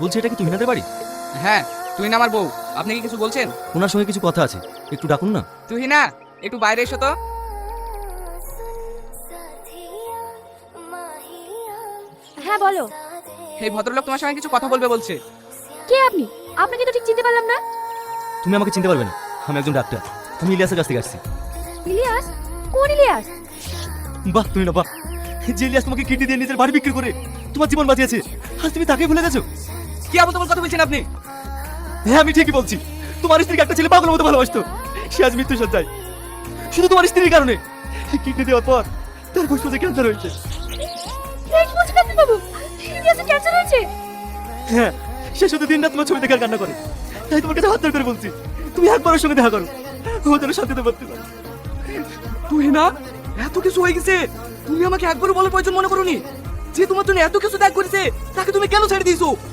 বলছি এটা কি তুহিনাদের বাড়ি? হ্যাঁ, তুহিনা আমার বউ। আপনি কি কিছু বলছেন? ওনার সঙ্গে কিছু কথা আছে, একটু ডাকুন না। তুহিনা, একটু বাইরে এসো তো। হ্যাঁ বলো। এই ভদ্রলোক তোমার সঙ্গে কিছু কথা বলবে বলছে। কে আপনি? আপনাকে তো ঠিক চিনতে পারলাম না। তুমি আমাকে চিনতে পারবে না, আমি একজন ডাক্তার। আমি ইলিয়াসের কাছ থেকে আসছি। ইলিয়াস? কোন ইলিয়াস? বাহ তুহিনা বাহ, যে ইলিয়াস তোমাকে কিডনি দিয়ে নিজের বাড়ি বিক্রি করে তোমার জীবন বাঁচিয়েছে, আজ তুমি তাকে ভুলে গেছো? কি আবল তাবল কথা বলছেন আপনি? হ্যাঁ আমি ঠিকই বলছি, তোমার স্ত্রীকে একটা ছেলে পাগলের মতো ভালোবাসতো, সে আজ মৃত্যু সজ্জায় শুধু তোমার স্ত্রীর কারণে। কিডনি দেওয়ার পর তার ফুসফুসে ক্যান্সার হয়েছে। এই কি বলছেন আপনি বাবু? ইলিয়াসের ক্যান্সার হয়েছে? হ্যাঁ, সে শুধু দিন রাত তোমার ছবি দেখার কান্না করে। তাই তোমার কাছে হাত জোড় করে বলছি, তুমি একবার ওর সঙ্গে দেখা করো, ও যেন শান্তিতে বাঁচতে পারে। তুহিনা, এত কিছু হয়ে গেছে, তুমি আমাকে একবারও বলার প্রয়োজন মনে করোনি? যে তোমার জন্য এত কিছু ত্যাগ করেছে, তাকে তুমি কেন ছেড়ে দিয়েছো?